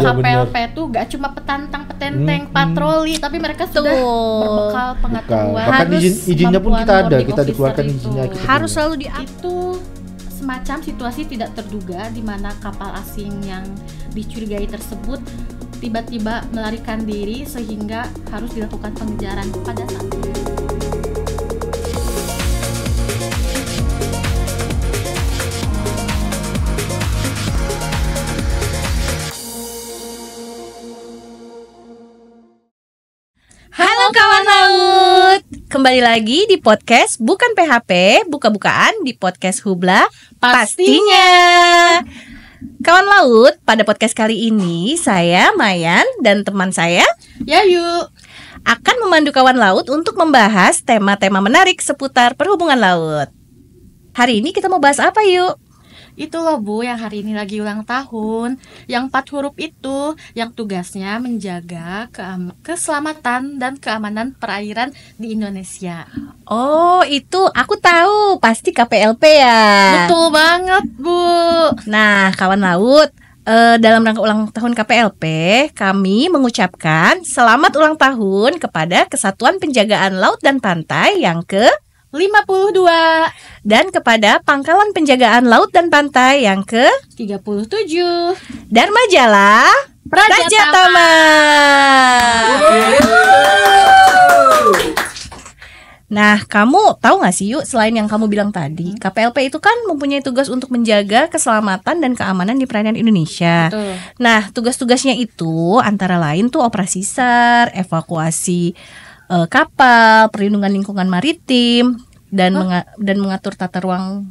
KPLP tuh gak cuma petentang patroli, tapi mereka sudah berbekal pengetahuan. Bahkan izinnya pun kita dikeluarkan izinnya. Harus selalu itu semacam situasi tidak terduga di mana kapal asing yang dicurigai tersebut tiba-tiba melarikan diri sehingga harus dilakukan pengejaran pada saat itu. Halo kawan laut, kembali lagi di podcast Bukan PHP, buka-bukaan di podcast Hubla pastinya. Kawan laut, pada podcast kali ini saya Mayan dan teman saya Yayu akan memandu kawan laut untuk membahas tema-tema menarik seputar perhubungan laut. Hari ini kita mau bahas apa yuk? Itu loh Bu, yang hari ini lagi ulang tahun, yang 4 huruf itu, yang tugasnya menjaga keselamatan dan keamanan perairan di Indonesia. Oh, itu aku tahu, pasti KPLP ya. Betul banget Bu. Nah, kawan laut, dalam rangka ulang tahun KPLP, kami mengucapkan selamat ulang tahun kepada Kesatuan Penjagaan Laut dan Pantai yang ke-52 dan kepada Pangkalan Penjagaan Laut dan Pantai yang ke-37 dan majalah Prajatama. Nah, kamu tahu gak sih yuk, selain yang kamu bilang tadi, KPLP itu kan mempunyai tugas untuk menjaga keselamatan dan keamanan di perairan Indonesia. Betul. Nah, tugas-tugasnya itu antara lain tuh operasi SAR, evakuasi kapal, perlindungan lingkungan maritim, dan mengatur tata ruang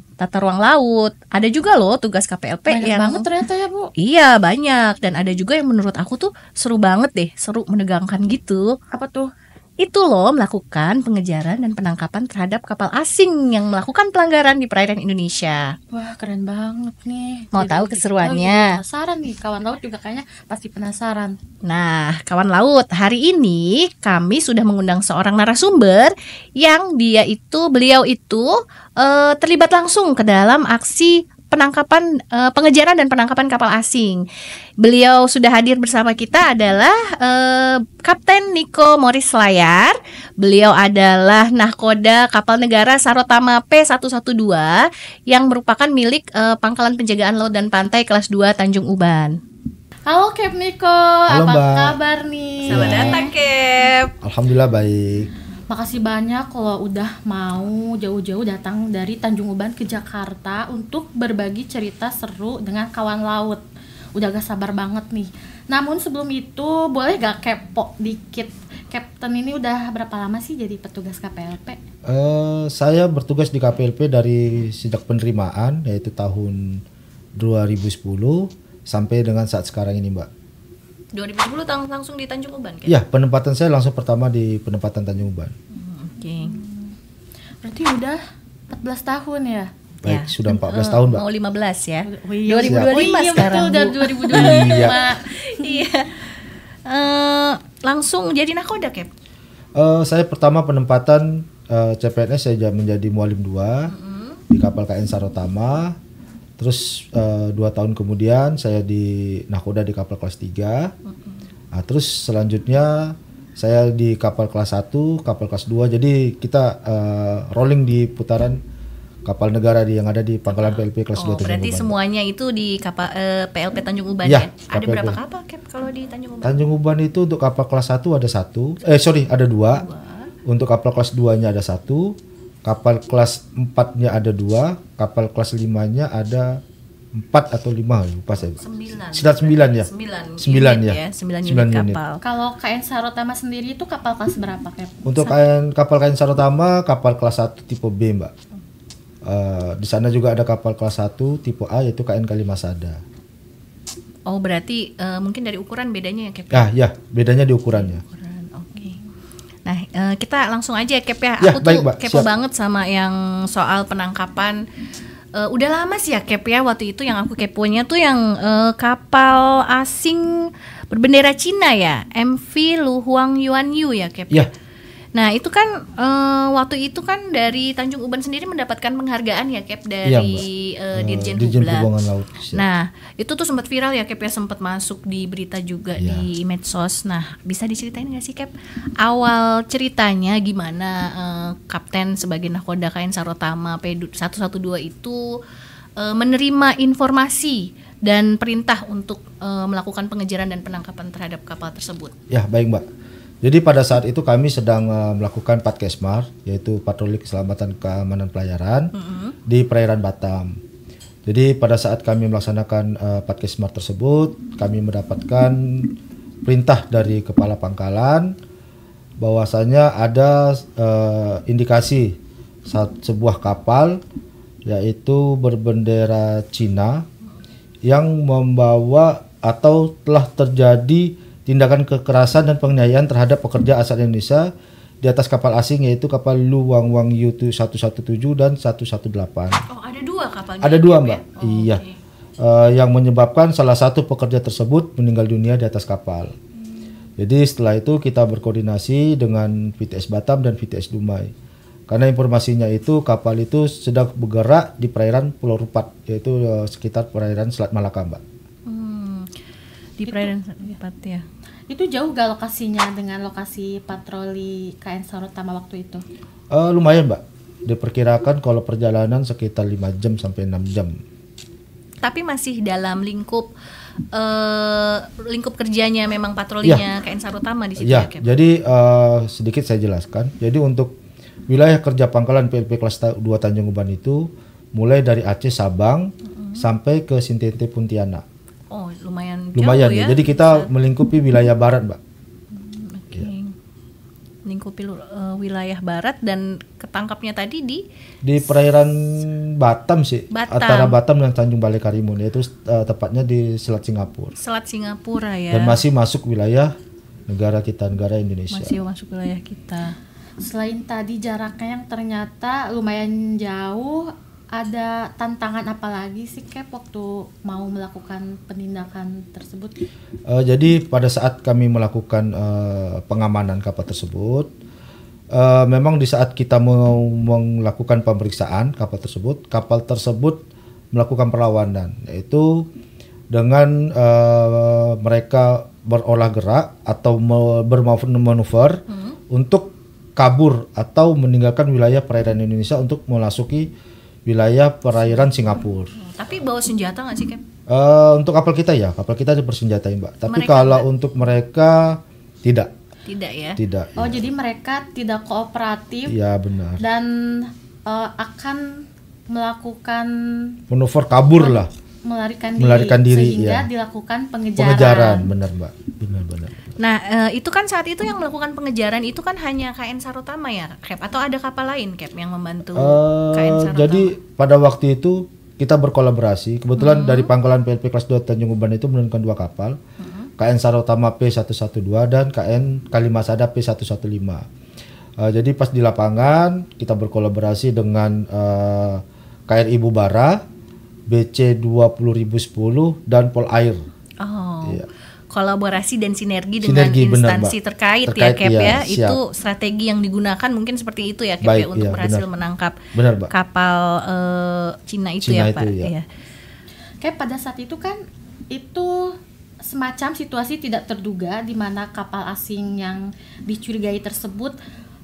laut. Ada juga loh tugas KPLP banyak yang banget ternyata ya Bu. Iya, banyak. Dan ada juga yang menurut aku tuh seru banget deh, seru menegangkan gitu. Apa tuh? Itu loh, melakukan pengejaran dan penangkapan terhadap kapal asing yang melakukan pelanggaran di perairan Indonesia. Wah, keren banget nih. Mau tahu keseruannya? Penasaran nih, kawan laut juga kayaknya pasti penasaran. Nah, kawan laut, hari ini kami sudah mengundang seorang narasumber yang beliau itu terlibat langsung ke dalam aksi pengejaran dan penangkapan kapal asing. Beliau sudah hadir bersama kita adalah Kapten Niko Morris Layar. Beliau adalah nahkoda kapal negara Sarotama P112 yang merupakan milik Pangkalan Penjagaan Laut dan Pantai kelas 2 Tanjung Uban. Halo Cap Niko, halo, apa Mbak. kabar nih? Selamat datang Cap. Alhamdulillah baik. Makasih banyak kalau udah mau jauh-jauh datang dari Tanjung Uban ke Jakarta untuk berbagi cerita seru dengan kawan laut. Udah gak sabar banget nih. Namun sebelum itu boleh gak kepo dikit? Kapten ini udah berapa lama sih jadi petugas KPLP? Saya bertugas di KPLP dari sejak penerimaan, yaitu tahun 2010 sampai dengan saat sekarang ini Mbak. 2010 langsung di Tanjung Uban kan? Ya, penempatan saya langsung pertama di penempatan Tanjung Uban. Oke. Berarti udah 14 tahun ya? Baik, Ya. sudah 14 tahun Mbak. Mau 15 ya? Oh iya, 2025 sekarang, betul, udah Bu. 2025. Iya. Langsung jadi nahkoda, Cap? Saya pertama penempatan CPNS saya menjadi mualim 2 di kapal KN Sarotama. Terus 2 tahun kemudian saya di nahkoda di kapal kelas 3. Nah, terus selanjutnya saya di kapal kelas 1, kapal kelas 2. Jadi kita rolling di putaran kapal negara yang ada di Pangkalan PLP kelas 2 Tanjung Berarti Uban. semuanya itu di kapal PLP Tanjung Uban Ya, ya? Ada KPLP. berapa kapal, Cap, kalau di Tanjung Uban? Tanjung Uban itu untuk kapal kelas 1 ada 2. Untuk kapal kelas 2-nya ada 1. Kapal kelas 4-nya ada 2. Kapal kelas 5-nya ada 4 atau 5, lupa saya. 9. Sekitar 9 ya. 9 ya. 9 9 unit unit. kapal. Kalau KN Sarotama sendiri itu kapal kelas berapa, Cap? Untuk kapal KN Sarotama kapal kelas 1 tipe B, Mbak. Di sana juga ada kapal kelas 1 tipe A yaitu KN Kalimasada. Oh, berarti mungkin dari ukuran bedanya ya, Cap? Ya, bedanya di ukurannya. Oke. Nah, kita langsung aja Cap ya. Ya, Aku baik, tuh Mbak. kepo Siap. banget sama yang soal penangkapan. Udah lama sih ya Cap ya, waktu itu yang aku keponya tuh yang kapal asing berbendera Cina ya, MV Lu Huang Yuan Yu ya Cap. Ya. Nah itu kan waktu itu kan dari Tanjung Uban sendiri mendapatkan penghargaan ya Cap Iya, dari Dirjen Dirjen Hubla. Perhubungan Laut. Nah itu tuh sempat viral ya Cap ya, sempat masuk di berita juga Iya. di medsos. Nah bisa diceritain nggak sih Cap awal ceritanya gimana Kapten sebagai nahkoda KN Sarotama P112 itu menerima informasi dan perintah untuk melakukan pengejaran dan penangkapan terhadap kapal tersebut. Ya, baik Mbak. Jadi pada saat itu kami sedang melakukan Patkesmar, yaitu patroli keselamatan keamanan pelayaran di perairan Batam. Jadi pada saat kami melaksanakan Patkesmar tersebut, kami mendapatkan perintah dari kepala pangkalan bahwasanya ada indikasi sebuah kapal yaitu berbendera Cina yang membawa atau telah terjadi tindakan kekerasan dan penganiayaan terhadap pekerja asal Indonesia di atas kapal asing, yaitu kapal Lu Wang Wang Yu 117 dan 118. Oh ada dua kapalnya? Ada dua Mbak, ya? Oh, iya. okay. Yang menyebabkan salah satu pekerja tersebut meninggal dunia di atas kapal. Jadi setelah itu kita berkoordinasi dengan VTS Batam dan VTS Dumai. Karena informasinya itu kapal itu sedang bergerak di perairan Pulau Rupat, yaitu sekitar perairan Selat Malaka Mbak. Di perairan Rupat ya. Itu jauh gak lokasinya dengan lokasi patroli KN Sarotama waktu itu? Lumayan Mbak, diperkirakan kalau perjalanan sekitar 5 jam sampai 6 jam. Tapi masih dalam lingkup kerjanya memang patrolinya KN Sarotama di situ ya, Cap? Jadi sedikit saya jelaskan. Jadi untuk wilayah kerja pangkalan PLP kelas 2 Tanjung Uban itu mulai dari Aceh Sabang sampai ke Sintente Pontianak. Oh, lumayan Lumayan jauh ya. ya. Jadi kita melingkupi wilayah barat, Mbak. Oke. Lingkupi wilayah barat dan ketangkapnya tadi di perairan Batam sih. Batam. Antara Batam dan Tanjung Balai Karimun, yaitu tepatnya di Selat Singapura. Selat Singapura ya. Dan masih masuk wilayah negara kita, negara Indonesia. Masih masuk wilayah kita. Selain tadi jaraknya yang ternyata lumayan jauh, ada tantangan apa lagi sih Cap waktu mau melakukan penindakan tersebut? Jadi pada saat kami melakukan pengamanan kapal tersebut, memang di saat kita mau melakukan pemeriksaan kapal tersebut melakukan perlawanan, yaitu dengan mereka berolah gerak atau bermanuver untuk kabur atau meninggalkan wilayah perairan Indonesia untuk memasuki wilayah perairan Singapura. Tapi bawa senjata nggak sih, Cap? Untuk kapal kita dipersenjatai Mbak. Tapi Mereka kalau untuk mereka tidak. Tidak ya? Tidak. Oh, ya. jadi mereka tidak kooperatif Ya benar. dan akan melakukan Manuver kabur lah. melarikan diri sehingga ya. dilakukan Pengejaran, benar Mbak. Benar. Nah, itu kan saat itu yang melakukan pengejaran itu kan hanya KN Sarotama ya, Cap? Atau ada kapal lain, Cap, yang membantu KN Sarotama? Jadi pada waktu itu kita berkolaborasi. Kebetulan dari pangkalan PLP kelas 2 Tanjung Uban itu menurunkan 2 kapal. KN Sarotama P112 dan KN Kalimasada P115. Jadi pas di lapangan kita berkolaborasi dengan KRI Bubara, BC 20010 dan Pol Air. Oh. Iya. Kolaborasi dan sinergi dengan instansi benar, terkait ya, Cap ya. Itu strategi yang digunakan mungkin seperti itu ya, Cap ya, untuk berhasil menangkap kapal Cina itu ya, Pak. Ya. Kayak pada saat itu kan itu semacam situasi tidak terduga di mana kapal asing yang dicurigai tersebut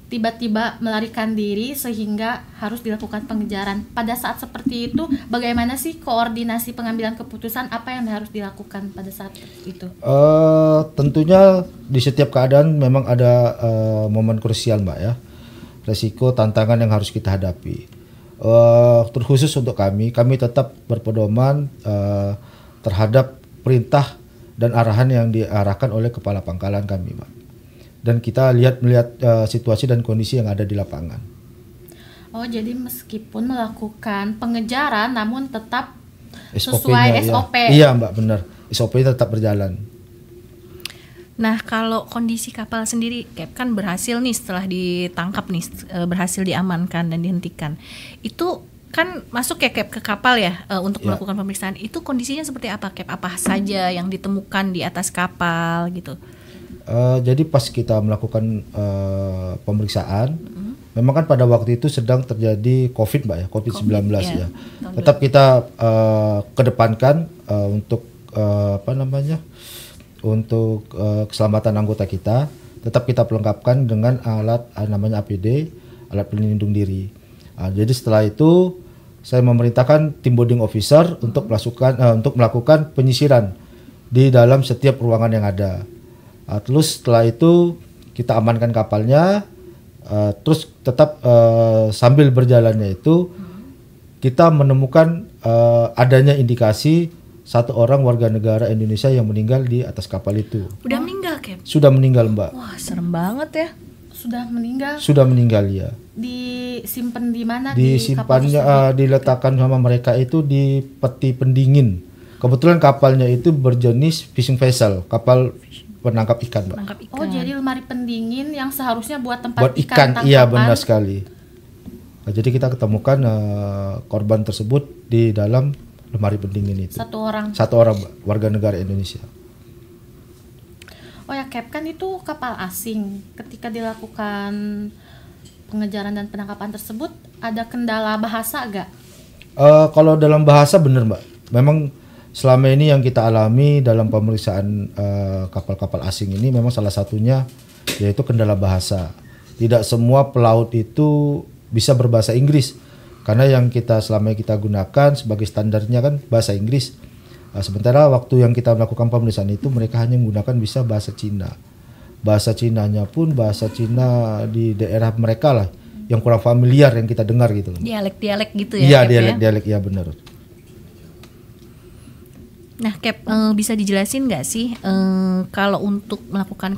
tiba-tiba melarikan diri sehingga harus dilakukan pengejaran. Pada saat seperti itu, bagaimana sih koordinasi pengambilan keputusan, apa yang harus dilakukan pada saat itu? Tentunya di setiap keadaan memang ada momen krusial Mbak ya. Resiko, tantangan yang harus kita hadapi. Terkhusus untuk kami tetap berpedoman terhadap perintah dan arahan yang diarahkan oleh kepala pangkalan kami Mbak. Dan kita melihat situasi dan kondisi yang ada di lapangan. Oh, jadi meskipun melakukan pengejaran namun tetap SOP-nya, sesuai SOP. Iya Mbak, benar. SOP-nya tetap berjalan. Nah, kalau kondisi kapal sendiri, Cap, kan berhasil nih setelah ditangkap nih, berhasil diamankan dan dihentikan. Itu kan masuk ya, Cap, ke kapal ya untuk melakukan pemeriksaan. Itu kondisinya seperti apa, Cap? Apa saja yang ditemukan di atas kapal gitu? Jadi pas kita melakukan pemeriksaan, memang kan pada waktu itu sedang terjadi COVID, Mbak ya, COVID-19 ya. Tetap kita kedepankan untuk untuk keselamatan anggota kita, tetap kita pelengkapkan dengan alat namanya APD, alat pelindung diri. Jadi setelah itu saya memerintahkan tim boarding officer untuk melakukan penyisiran di dalam setiap ruangan yang ada. Terus setelah itu kita amankan kapalnya, terus tetap sambil berjalannya itu kita menemukan adanya indikasi satu orang warga negara Indonesia yang meninggal di atas kapal itu. Udah meninggal, Cap? Sudah meninggal, Mbak. Wah, serem banget ya. Sudah meninggal. Sudah meninggal ya. Disimpan di mana? Disimpannya diletakkan sama mereka itu di peti pendingin. Kebetulan kapalnya itu berjenis fishing vessel, kapal penangkap ikan, Mbak. Oh, jadi lemari pendingin yang seharusnya buat tempat Buat ikan, iya benar sekali. Jadi kita ketemukan korban tersebut di dalam lemari pendingin itu. Satu orang, Mbak, warga negara Indonesia. Oh ya, Cap, kan itu kapal asing. Ketika dilakukan pengejaran dan penangkapan tersebut, ada kendala bahasa gak? Kalau dalam bahasa benar, Mbak. Memang selama ini yang kita alami dalam pemeriksaan kapal-kapal asing ini memang salah satunya yaitu kendala bahasa. Tidak semua pelaut itu bisa berbahasa Inggris. Karena yang selama kita gunakan sebagai standarnya kan bahasa Inggris. Sementara waktu yang kita melakukan pemeriksaan itu mereka hanya menggunakan bisa bahasa Cina. Bahasa Cinanya pun bahasa Cina di daerah mereka lah yang kurang familiar yang kita dengar gitu. Dialek-dialek gitu ya? Iya, dialek-dialek ya benar. Nah, Cap, bisa dijelasin nggak sih kalau untuk melakukan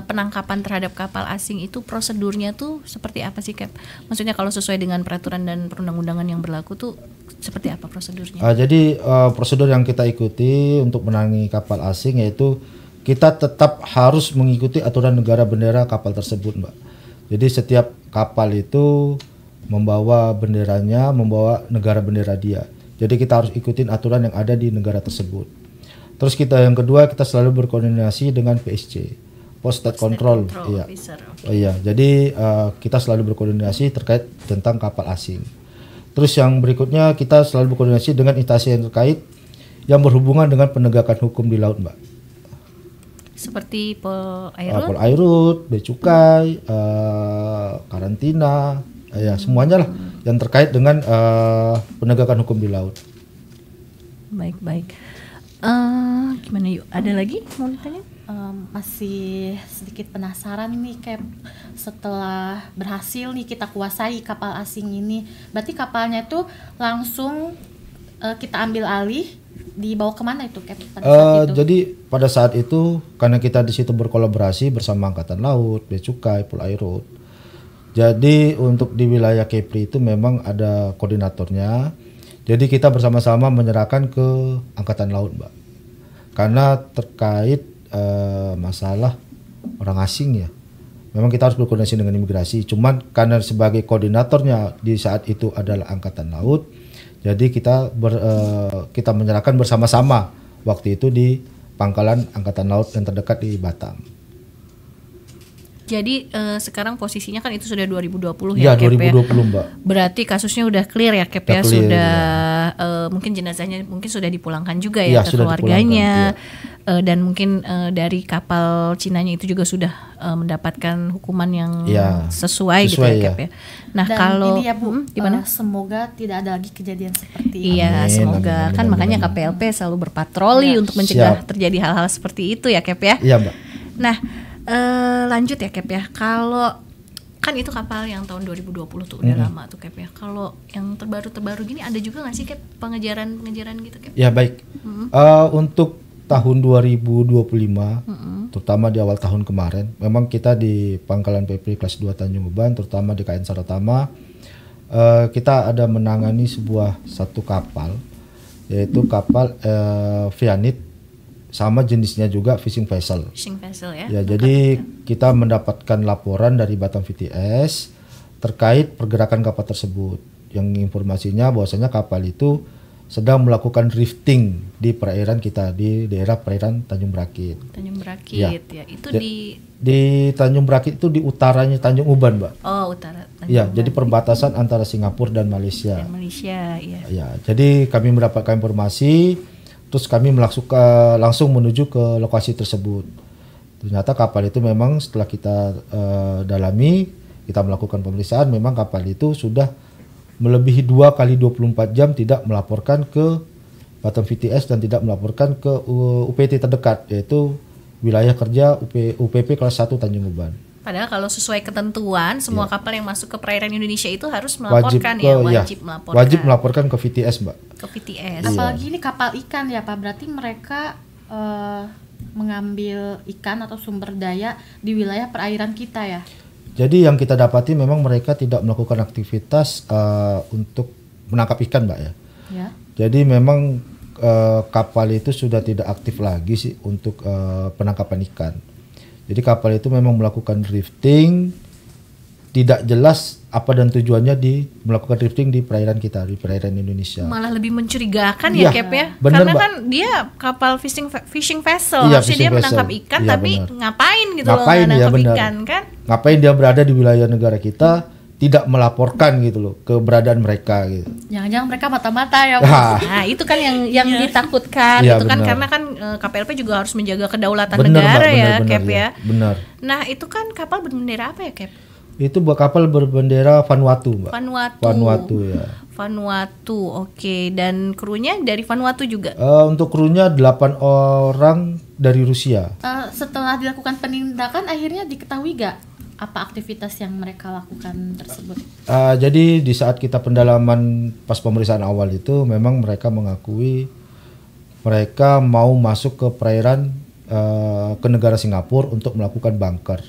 penangkapan terhadap kapal asing itu prosedurnya tuh seperti apa sih, Cap? Maksudnya kalau sesuai dengan peraturan dan perundang-undangan yang berlaku tuh seperti apa prosedurnya? Jadi prosedur yang kita ikuti untuk menangani kapal asing yaitu kita tetap harus mengikuti aturan negara bendera kapal tersebut, Mbak. Jadi setiap kapal itu membawa benderanya, membawa negara bendera dia. Jadi kita harus ikutin aturan yang ada di negara tersebut. Terus yang kedua kita selalu berkoordinasi dengan PSC, Port State Control. Iya. Iya. Jadi kita selalu berkoordinasi terkait tentang kapal asing. Terus yang berikutnya kita selalu berkoordinasi dengan instansi yang terkait yang berhubungan dengan penegakan hukum di laut, Mbak. Seperti Polairut, Polairut, Bea Cukai, karantina, ya semuanya lah yang terkait dengan penegakan hukum di laut. Baik. Gimana yuk? Ada lagi mau ditanya? Masih sedikit penasaran nih, Cap. Setelah berhasil nih kita kuasai kapal asing ini, berarti kapalnya itu langsung kita ambil alih, dibawa kemana itu, Cap? Jadi pada saat itu karena kita di situ berkolaborasi bersama Angkatan Laut, Bea Cukai, Polairut. Jadi untuk di wilayah Kepri itu memang ada koordinatornya. Jadi kita bersama-sama menyerahkan ke Angkatan Laut, Mbak. Karena terkait masalah orang asing ya. Memang kita harus berkoordinasi dengan imigrasi. Cuman karena sebagai koordinatornya di saat itu adalah Angkatan Laut, jadi kita menyerahkan bersama-sama waktu itu di pangkalan Angkatan Laut yang terdekat di Batam. Jadi sekarang posisinya kan itu sudah 2020 ya, Cap 2020 ya? Mbak. Berarti kasusnya udah clear ya, Cap ya? Sudah mungkin jenazahnya mungkin sudah dipulangkan juga ya ke keluarganya. Dan mungkin dari kapal Cinanya itu juga sudah mendapatkan hukuman yang sesuai gitu ya, Cap ya. Nah, dan kalau ini ya, Bu, gimana? Semoga tidak ada lagi kejadian seperti ini. Iya, semoga. Kan makanya KPLP selalu berpatroli untuk mencegah terjadi hal-hal seperti itu ya, Cap ya. Iya, Mbak. Nah, lanjut ya, Cap ya. Kalau kan itu kapal yang tahun 2020 tuh udah lama tuh, Cap ya. Kalau yang terbaru gini ada juga nggak sih, Cap, pengejaran gitu, Cap? Ya, baik. Untuk tahun 2025, terutama di awal tahun kemarin, memang kita di Pangkalan PP kelas 2 Tanjung Uban, terutama di KN Saratama, kita ada menangani satu kapal, yaitu kapal Vianit, sama jenisnya juga fishing vessel. Fishing vessel ya. Ya, jadi kita mendapatkan laporan dari Batam VTS terkait pergerakan kapal tersebut. Yang informasinya bahwasanya kapal itu sedang melakukan drifting di perairan kita di daerah perairan Tanjung Berakit. Tanjung Berakit ya. Itu di Tanjung Berakit itu di utaranya Tanjung Uban, Mbak. Oh, utara Tanjung Ya, Uban. jadi perbatasan antara Singapura dan Malaysia. Dan Malaysia, ya. Ya, jadi kami mendapatkan informasi, terus kami langsung menuju ke lokasi tersebut. Ternyata kapal itu memang setelah kita dalami, kita melakukan pemeriksaan, memang kapal itu sudah melebihi 2 kali 24 jam tidak melaporkan ke Batam VTS dan tidak melaporkan ke UPT terdekat, yaitu wilayah kerja UPP kelas 1 Tanjung Uban. Padahal kalau sesuai ketentuan semua kapal yang masuk ke perairan Indonesia itu harus Wajib melaporkan melaporkan. Wajib melaporkan ke VTS, Mbak. Ke VTS. Apalagi ini kapal ikan ya Pak, berarti mereka mengambil ikan atau sumber daya di wilayah perairan kita ya. Jadi yang kita dapati memang mereka tidak melakukan aktivitas untuk menangkap ikan, Mbak ya. Ya. Jadi memang kapal itu sudah tidak aktif lagi sih untuk penangkapan ikan. Jadi kapal itu memang melakukan drifting, tidak jelas apa dan tujuannya melakukan drifting di perairan kita, di perairan Indonesia. Malah lebih mencurigakan Iya, ya Cap ya. bener, Karena Mbak. kan dia kapal fishing vessel, Iya, harusnya fishing dia menangkap vessel. ikan Iya, tapi bener. ngapain gitu Ngapain, loh iya, nangkap bener. ikan kan? Ngapain dia berada di wilayah negara kita, tidak melaporkan gitu loh keberadaan mereka gitu. Jangan-jangan mereka mata-mata ya Pak. Ah, Nah, itu kan yang ditakutkan Iya, itu kan benar. karena kan KPLP juga harus menjaga kedaulatan bener, negara Mbak, ya, bener, Cap ya. Benar. Nah, itu kan kapal berbendera apa ya, Cap? Itu buat kapal berbendera Vanuatu, Mbak. Vanuatu ya. Vanuatu, oke. Dan krunya dari Vanuatu juga. Untuk krunya 8 orang dari Rusia. Setelah dilakukan penindakan akhirnya diketahui gak apa aktivitas yang mereka lakukan tersebut? Jadi di saat kita pendalaman pas pemeriksaan awal itu memang mereka mengakui mereka mau masuk ke perairan ke negara Singapura untuk melakukan bunker.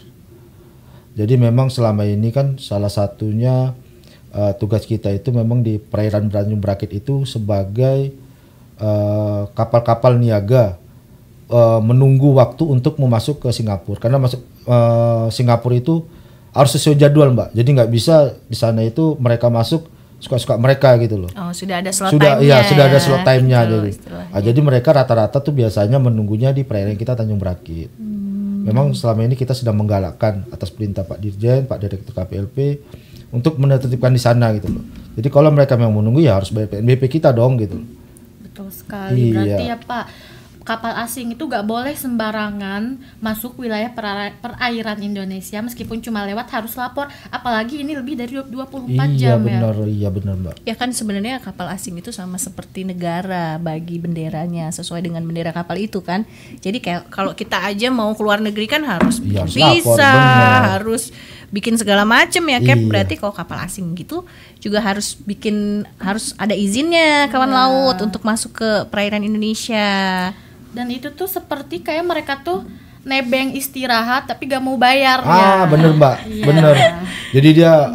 Jadi memang selama ini kan salah satunya tugas kita itu memang di perairan Tanjung Berakit itu sebagai kapal-kapal niaga menunggu waktu untuk memasuk ke Singapura, karena masuk Singapura itu harus sesuai jadwal, Mbak. Jadi nggak bisa di sana itu mereka masuk suka-suka mereka gitu loh. Oh, sudah ada slot time-nya. Sudah ada slot time-nya gitu, jadi. Jadi mereka rata-rata tuh biasanya menunggunya di perairan kita Tanjung Berakit. Memang selama ini kita sedang menggalakkan atas perintah Pak Dirjen, Pak Direktur KPLP untuk menertibkan di sana gitu loh. Jadi kalau mereka memang menunggu ya harus bayar PNBP kita dong gitu. Betul sekali. Iya. Berarti ya Pak, kapal asing itu gak boleh sembarangan masuk wilayah perairan Indonesia meskipun cuma lewat, harus lapor. Apalagi ini lebih dari 24 jam benar, ya. Iya benar, Mbak. Ya kan sebenarnya kapal asing itu sama seperti negara bagi benderanya sesuai dengan bendera kapal itu kan. Jadi kayak kalau kita aja mau keluar negeri kan harus Iya, harus visa, lapor, benar. harus bikin segala macam ya Cap. Iya. Berarti kalau kapal asing gitu juga harus ada izinnya kawan laut untuk masuk ke perairan Indonesia. Dan itu tuh seperti kayak mereka tuh nebeng istirahat tapi gak mau bayar ya. Bener, Mbak. Iya. Bener. Jadi dia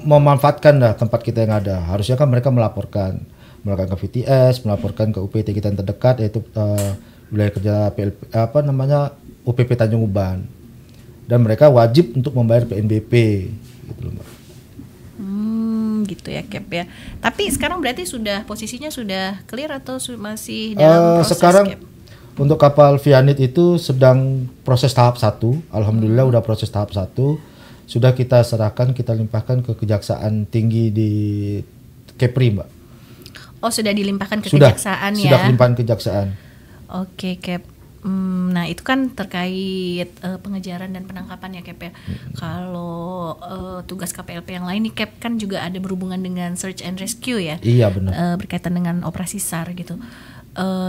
memanfaatkan dah tempat kita yang ada. Harusnya kan mereka melaporkan ke VTS, melaporkan ke UPT kita yang terdekat, yaitu wilayah kerja PLP, UPP Tanjung Uban. Dan mereka wajib untuk membayar PNBP gitu loh, Mbak. Gitu ya Cap ya. Tapi sekarang berarti posisinya sudah clear atau masih dalam proses sekarang Cap? untuk kapal Vianit itu sedang proses tahap 1. Alhamdulillah udah proses tahap 1. Sudah kita serahkan, kita limpahkan ke Kejaksaan Tinggi di Kepri, Mbak. Oh, sudah dilimpahkan ke Sudah kejaksaan ya. Sudah limpahan kejaksaan. Oke, Cap. Nah, itu kan terkait pengejaran dan penangkapan ya, Cap ya. Kalau tugas KPLP yang lain nih, Cap, kan juga ada berhubungan dengan search and rescue ya. Iya, benar. Berkaitan dengan operasi SAR gitu.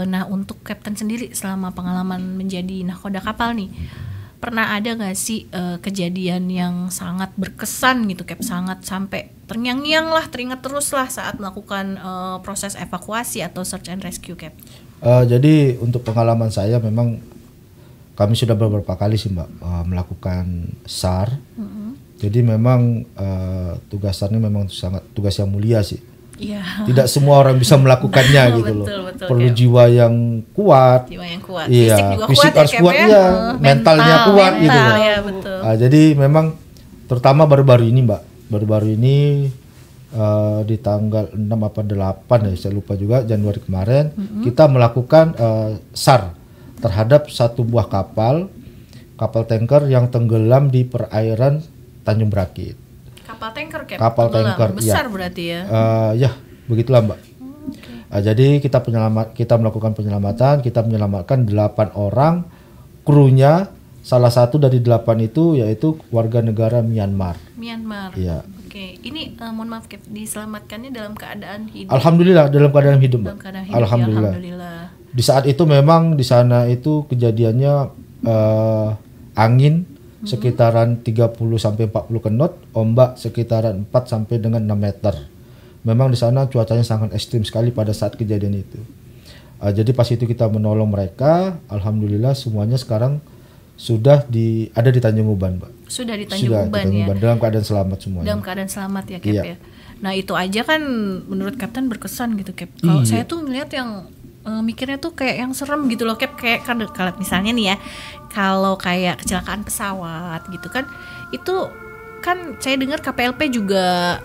Nah, untuk Kapten sendiri selama pengalaman menjadi nahkoda kapal nih, pernah ada nggak sih kejadian yang sangat berkesan gitu, Cap, sangat sampai terngiang-ngiang lah, teringat terus lah saat melakukan proses evakuasi atau search and rescue, Cap? Jadi untuk pengalaman saya memang kami sudah beberapa kali sih, Mbak, melakukan SAR. Jadi memang tugas SAR ini memang sangat tugas yang mulia sih. Iya. Tidak semua orang bisa melakukannya gitu loh. Betul, Perlu Cap. jiwa yang kuat. Jiwa yang kuat. Iya, Fisik juga fisik kuat harus ya, Cap kuat, ya. iya. Mentalnya kuat gitu mental, loh. ya, betul. Jadi memang terutama baru-baru ini, Mbak. Baru-baru ini di tanggal 6 apa 8 ya, saya lupa juga, Januari kemarin kita melakukan SAR terhadap satu buah kapal tanker yang tenggelam di perairan Tanjung Berakit. Kapal tanker Cap. Kapal tanker besar ya. Berarti ya. Ya, begitulah Mbak. Jadi kita melakukan penyelamatan, kita menyelamatkan 8 orang krunya. Salah satu dari 8 itu yaitu warga negara Myanmar. Iya. Oke, ini mohon maaf Cap, diselamatkannya dalam keadaan hidup. Alhamdulillah dalam keadaan hidup, Mbak. Alhamdulillah. Di saat itu memang di sana itu kejadiannya angin sekitaran 30 sampai 40 knot, ombak sekitaran 4 sampai dengan 6 meter. Memang di sana cuacanya sangat ekstrim sekali pada saat kejadian itu. Jadi pas itu kita menolong mereka, alhamdulillah semuanya sekarang sudah ada di Tanjung Uban, Mbak. Sudah di Tanjung Uban ya. Dalam keadaan selamat semuanya. Dalam keadaan selamat ya, Cap ya. Nah, itu aja kan menurut Kapten berkesan gitu, Cap. Iya. Kalau saya tuh melihat yang mikirnya tuh kayak yang serem gitu loh, Cap. Kayak kan kalau misalnya nih ya, kalau kayak kecelakaan pesawat gitu kan, itu kan saya dengar KPLP juga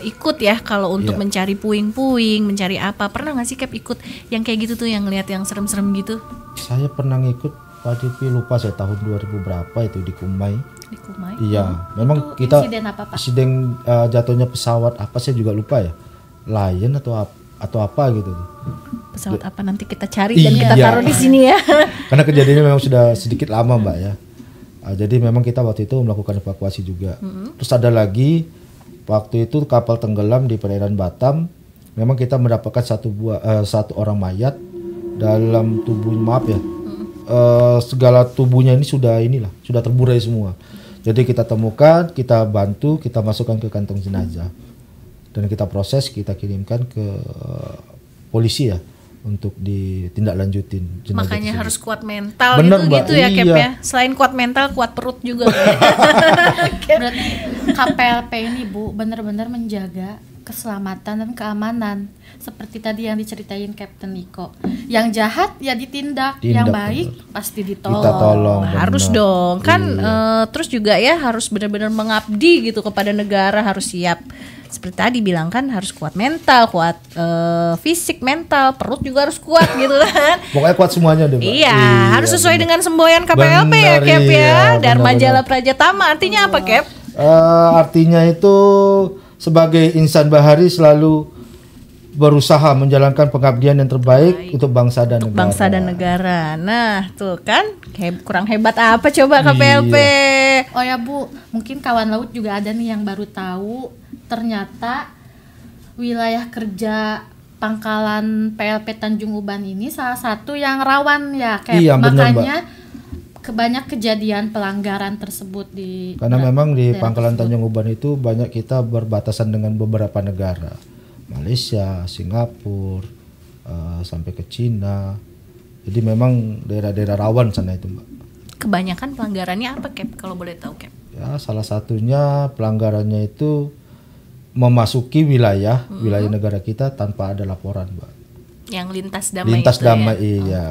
ikut ya kalau untuk mencari puing-puing, mencari apa. Pernah nggak sih Cap ikut yang kayak gitu tuh, yang ngeliat yang serem-serem gitu? Saya pernah ngikut, tapi lupa saya tahun 2000 berapa itu di Kumai. Di Kumai? Iya, memang Itu kita insiden apa, Pak? insiden jatuhnya pesawat apa saya juga lupa ya, Lion atau apa gitu. Pesawat apa nanti kita cari dan kita taruh di sini ya. Karena kejadiannya memang sudah sedikit lama Mbak ya. Jadi memang kita waktu itu melakukan evakuasi juga. Terus ada lagi waktu itu kapal tenggelam di perairan Batam. Memang kita mendapatkan satu orang mayat dalam tubuh, maaf ya. Segala tubuhnya ini sudah terburai semua. Jadi kita temukan, kita bantu, kita masukkan ke kantong jenazah dan kita proses, kita kirimkan ke polisi ya untuk ditindaklanjutin jenazah. Makanya tersebut. harus kuat mental. Bener, gitu Mbak. ya Cap Iya. ya. Selain kuat mental, kuat perut juga. Berarti KPLP ini Bu benar-benar menjaga keselamatan dan keamanan seperti tadi yang diceritain Kapten Niko. Yang jahat ya ditindak, yang baik pasti ditolong. Kita tolong. Harus benar. dong kan. Terus juga ya harus benar-benar mengabdi gitu kepada negara, harus siap. Seperti tadi bilang kan harus kuat mental, kuat fisik, mental, perut juga harus kuat gitu kan. Pokoknya kuat semuanya deh, Mbak. Iya, harus sesuai dengan semboyan KPLP ya, Cap ya. Dan majalah Prajatama artinya apa, Cap? Artinya itu sebagai insan bahari selalu berusaha menjalankan pengabdian yang terbaik untuk bangsa dan negara. Bangsa dan negara. Nah, tuh kan kurang hebat apa coba KPLP? Oh ya Bu, mungkin kawan laut juga ada nih yang baru tahu ternyata wilayah kerja pangkalan PLP Tanjung Uban ini salah satu yang rawan ya, Cap. Iya, benar, makanya banyak kejadian pelanggaran tersebut di Karena memang di daerah pangkalan tersebut. Tanjung Uban itu banyak kita berbatasan dengan beberapa negara. Malaysia, Singapura, sampai ke Cina. Jadi memang daerah-daerah rawan sana itu, Mbak. Kebanyakan pelanggarannya apa, Cap? Kalau boleh tahu, Cap? Ya, salah satunya pelanggarannya itu memasuki wilayah negara kita tanpa ada laporan, Mbak. Yang lintas damai Lintas itu damai, ya? iya.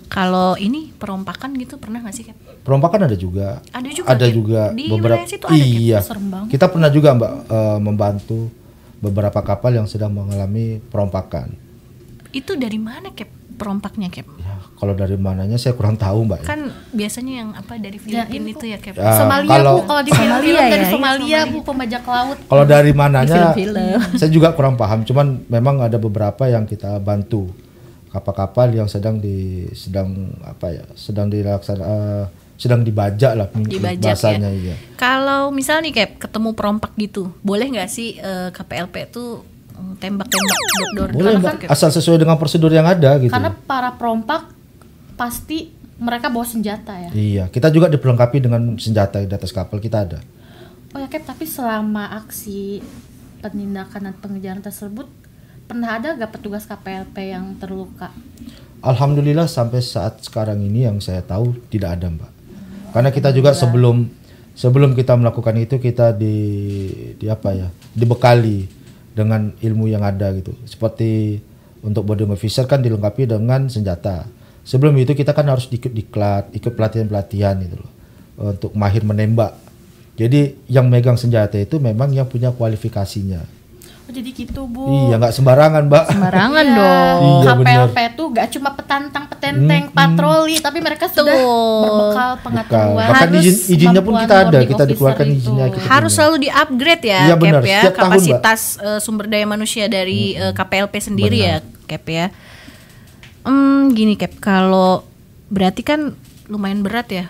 Kalau ini perompakan gitu pernah nggak sih, Cap? Perompakan ada juga. Ada juga, Cap? Di beberapa. wilayah situ ada, Cap? Iya. Serem banget. Kita pernah juga, Mbak, membantu beberapa kapal yang sedang mengalami perompakan. Itu dari mana, Cap? Perompaknya, Cap? Ya, kalau dari mananya saya kurang tahu, Mbak. Kan biasanya yang apa dari Filipina itu ya, Cap? Ya, Somalia kalau- Bu, kalau di Somalia film ya, dari iya, Somalia Bu, pembajak laut. Kalau dari mananya, film-film. saya juga kurang paham. Cuman memang ada beberapa yang kita bantu kapal-kapal yang sedang dibajak lah, Dibajak bahasanya ya. iya. Kalau misal nih, Cap, ketemu perompak gitu, boleh nggak sih KPLP tuh tembak-tembak door Boleh, karena Mbak, asal sesuai dengan prosedur yang ada gitu. Karena para perompak pasti mereka bawa senjata ya. Iya, kita juga diperlengkapi dengan senjata di atas kapal kita ada. Oh ya, Cap, tapi selama aksi penindakan dan pengejaran tersebut pernah ada gak petugas KPLP yang terluka? Alhamdulillah sampai saat sekarang ini yang saya tahu tidak ada, Mbak. Karena kita juga sebelum kita melakukan itu kita dibekali dengan ilmu yang ada gitu. Seperti untuk boarding officer kan dilengkapi dengan senjata. Sebelum itu kita kan harus ikut diklat, ikut pelatihan-pelatihan gitu loh. Untuk mahir menembak. Jadi yang megang senjata itu memang yang punya kualifikasinya. Oh, jadi gitu, Bu. Iya, nggak sembarangan, Mbak. Sembarangan Iya. dong. Iya, KPLP tuh gak cuma petantang petenteng patroli, tapi mereka sudah berbekal pengetahuan. Bahkan Harus izinnya pun kita ada, kemampuan kita boarding dikeluarkan officer izinnya. itu. Kita Harus punya. selalu di-upgrade ya, Iya, benar. Cap ya, Setiap tahun, kapasitas sumber daya manusia dari KPLP sendiri ya, Cap ya. Gini Cap, kalau berarti kan lumayan berat ya.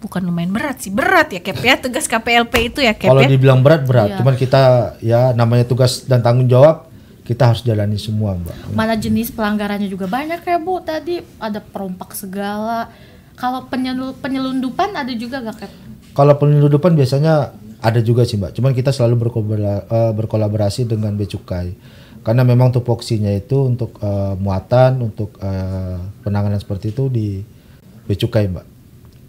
Bukan lumayan berat sih, berat ya Cap ya, tugas KPLP itu ya Cap Kalau ya. dibilang berat, Iya. cuman kita ya namanya tugas dan tanggung jawab, kita harus jalani semua, Mbak. Mana jenis pelanggarannya juga banyak ya, Bu. Tadi ada perompak segala. Kalau penyelundupan ada juga gak, Cap? Kalau penyelundupan biasanya ada juga sih, Mbak. Cuman kita selalu berkolaborasi dengan Bea Cukai. Karena memang tupoksinya itu untuk muatan, untuk penanganan seperti itu di Bea Cukai, Mbak.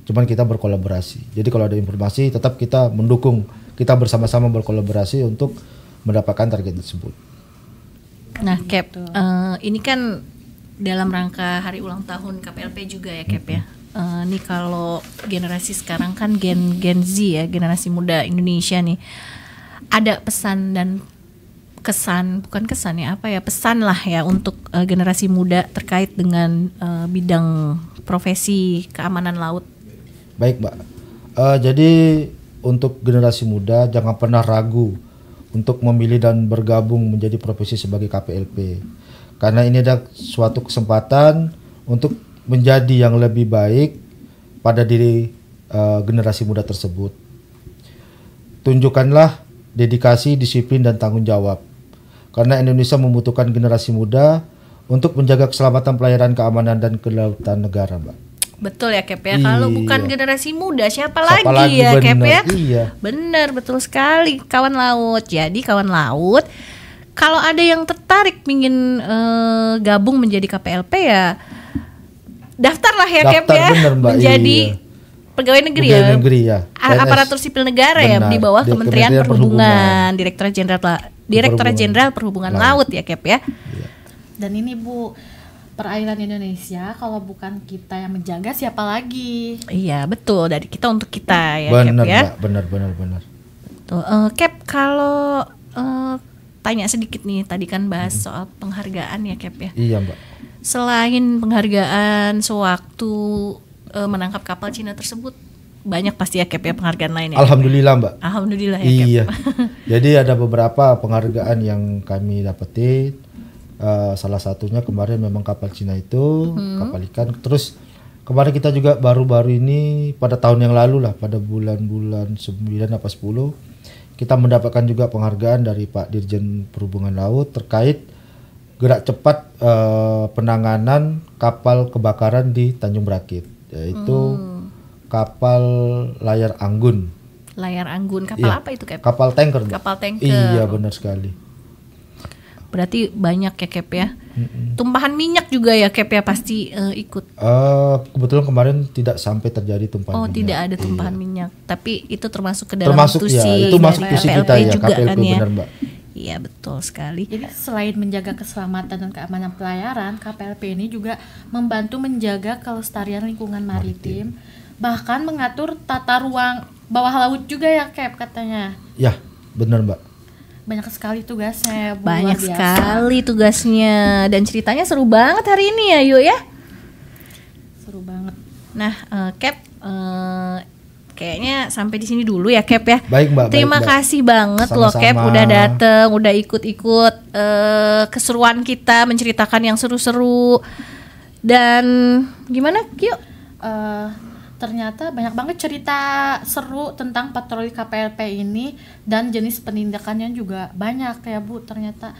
Cuman kita berkolaborasi. Jadi kalau ada informasi tetap kita mendukung, kita bersama-sama berkolaborasi untuk mendapatkan target tersebut. Nah Cap, ini kan dalam rangka hari ulang tahun KPLP juga ya Cap ya. Nih kalau generasi sekarang kan Gen Z ya, generasi muda Indonesia nih, ada pesan dan kesan, bukan kesan ya, apa ya, pesan lah ya untuk generasi muda terkait dengan bidang profesi keamanan laut. Baik, Mbak. Jadi untuk generasi muda jangan pernah ragu untuk memilih dan bergabung menjadi profesi sebagai KPLP. Karena ini adalah suatu kesempatan untuk menjadi yang lebih baik pada diri generasi muda tersebut. Tunjukkanlah dedikasi, disiplin, dan tanggung jawab. Karena Indonesia membutuhkan generasi muda untuk menjaga keselamatan pelayaran keamanan dan kelautan negara, Mbak. Betul ya Cap ya. Kalau Iya. bukan generasi muda siapa Siapa lagi ya Cap bener, ya? Iya. Bener, betul sekali kawan laut. Jadi kawan laut, kalau ada yang tertarik ingin gabung menjadi KPLP ya daftarlah ya Cap Daftar, ya, bener, Mbak. menjadi Iya. pegawai negeri Pegawai ya. negeri ya. PNS. Aparatur sipil negara ya Benar, di bawah di Kementerian Kementerian Perhubungan, Direktorat Jenderal Perhubungan Laut. Laut ya Cap ya. Dan ini, Bu, perairan Indonesia kalau bukan kita yang menjaga siapa lagi? Iya betul, dari kita untuk kita ya Benar, Cap ya. Mbak. Benar. Tuh, Cap, kalau tanya sedikit nih, tadi kan bahas soal penghargaan ya Cap ya. Iya, Mbak. Selain penghargaan sewaktu menangkap kapal Cina tersebut, banyak pasti ya Cap ya penghargaan lain ya. Alhamdulillah, Mbak. Alhamdulillah ya Cap. Iya. Jadi ada beberapa penghargaan yang kami dapetin. Salah satunya kemarin memang kapal Cina itu, kapal ikan. Terus kemarin kita juga baru-baru ini pada tahun yang lalu lah, pada bulan-bulan 9 apa 10, kita mendapatkan juga penghargaan dari Pak Dirjen Perhubungan Laut terkait gerak cepat penanganan kapal kebakaran di Tanjung Berakit, yaitu kapal layar anggun. Layar anggun, kapal Iya, apa itu Cap? Kapal tanker, Mbak. Kapal tanker. Iya, benar sekali. Berarti banyak ya Cap ya. Tumpahan minyak juga ya Cap ya pasti ikut. Kebetulan kemarin tidak sampai terjadi tumpahan Oh minyak. tidak ada tumpahan minyak, tapi itu termasuk ke dalam Termasuk ya, tusi itu masuk dari tusi KPLP kita ya, juga KPLP kan ya. benar, Mbak. Iya betul sekali. Jadi selain menjaga keselamatan dan keamanan pelayaran, KPLP ini juga membantu menjaga kelestarian lingkungan maritim, bahkan mengatur tata ruang bawah laut juga ya Cap katanya. Ya, benar, Mbak. Banyak sekali tugasnya, Bu, Banyak luar biasa. sekali tugasnya dan ceritanya seru banget hari ini ya Yuk ya. Seru banget. Nah Cap, kayaknya sampai di sini dulu ya Cap ya. Baik, Mbak. Terima baik, Mbak. kasih banget loh Sama-sama. Cap udah dateng, udah ikut-ikut keseruan kita menceritakan yang seru-seru. Dan gimana Yuk? Ternyata banyak banget cerita seru tentang patroli KPLP ini dan jenis penindakannya juga banyak ya Bu. Ternyata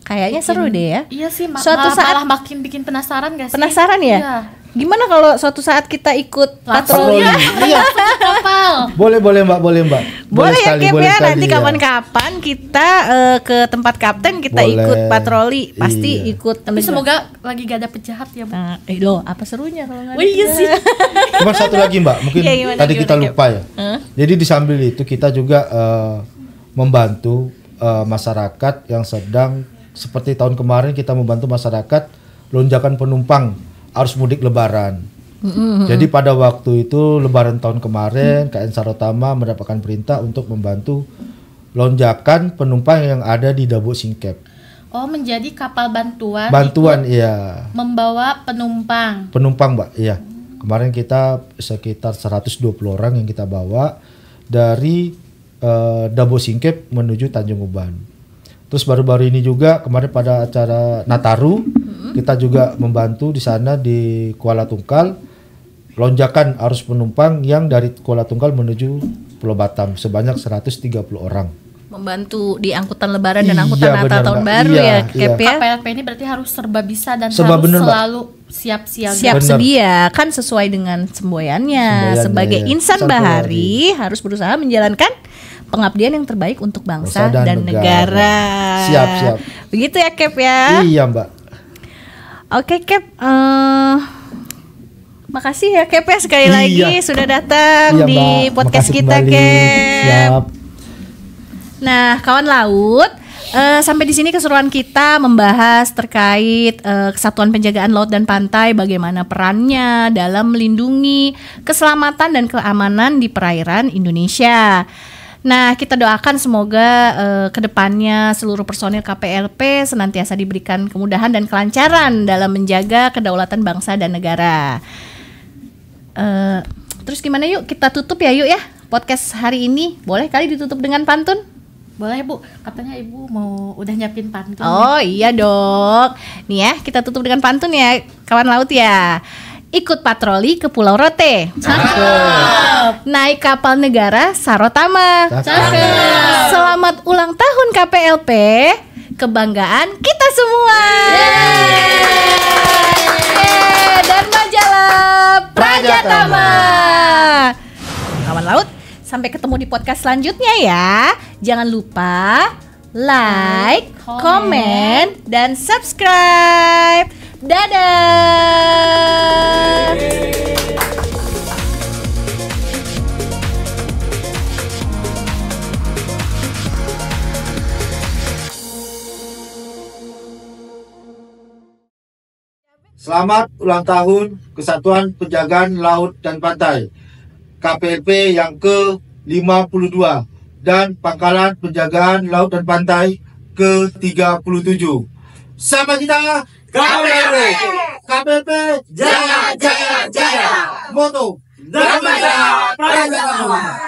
Kayaknya seru deh ya. Iya sih, Suatu malah saat- makin bikin penasaran gak sih? Penasaran ya? Iya. Gimana kalau suatu saat kita ikut Langsung patroli? ya. Iya. Kapal. Boleh, Mbak, boleh, Mbak. Boleh ya sekali, Cap boleh ya, sekali, nanti ya. kapan-kapan kita ke tempat kapten kita Boleh. ikut patroli, pasti Iya. ikut. Tapi semoga lagi gak ada penjahat ya Bu. Nah, loh apa serunya kalau nggak ada Oh iya penjahat? sih. Cuma satu lagi, Mbak, mungkin Iya, gimana, tadi kita gimana, lupa ya. Jadi di sambil itu kita juga membantu masyarakat yang sedang seperti tahun kemarin kita membantu masyarakat lonjakan penumpang arus mudik Lebaran. Jadi pada waktu itu Lebaran tahun kemarin KN Sarotama mendapatkan perintah untuk membantu lonjakan penumpang yang ada di Dabo Singkep. Oh, menjadi kapal bantuan. Bantuan, ikut iya. membawa penumpang. Penumpang, Mbak, iya. Kemarin kita sekitar 120 orang yang kita bawa dari Dabo Singkep menuju Tanjung Uban. Terus baru-baru ini juga kemarin pada acara Nataru kita juga membantu di sana di Kuala Tungkal lonjakan arus penumpang yang dari Kuala Tungkal menuju Pulau Batam sebanyak 130 orang. Membantu di angkutan Lebaran dan angkutan Natal benar, tahun Mbak. baru Iya, ya, iya. Cap ya. KPLP ini berarti harus serba bisa dan Serba harus bener, Mbak. selalu siap siaga. Siap Benar. sedia kan sesuai dengan semboyannya. Semboyannya, Sebagai ya. insan Insan bahari harus berusaha menjalankan pengabdian yang terbaik untuk bangsa Bangsa dan dan negara. Siap, siap. Begitu ya, Cap ya. Iya, Mbak. Oke, Cap. Makasih ya, Cap ya, sekali Iya. lagi sudah datang Iya, di Mbak. podcast Makasih kita, kembali. Cap. Siap. Nah, kawan laut, sampai di sini keseruan kita membahas terkait Kesatuan Penjagaan Laut dan Pantai, bagaimana perannya dalam melindungi keselamatan dan keamanan di perairan Indonesia. Nah, kita doakan semoga kedepannya seluruh personil KPLP senantiasa diberikan kemudahan dan kelancaran dalam menjaga kedaulatan bangsa dan negara. Terus gimana yuk, kita tutup ya yuk ya podcast hari ini. Boleh kali ditutup dengan pantun? Boleh, Bu. Katanya Ibu mau udah nyiapin pantun. Oh iya dong. Nih ya, kita tutup dengan pantun ya, kawan laut ya. Ikut patroli ke Pulau Rote. Naik kapal negara Sarotama. Cakep. Selamat ulang tahun KPLP. Kebanggaan kita semua. Yeay. Dan majalah Prajatama. Kawan laut, sampai ketemu di podcast selanjutnya ya. Jangan lupa like, komen, dan subscribe. Dadah. Selamat ulang tahun Kesatuan Penjagaan Laut dan Pantai KPLP yang ke-52 dan Pangkalan Penjagaan Laut dan Pantai ke-37. Sama kita KPLP. KPLP jaya jaya jaya. Moto Damai Prajatama.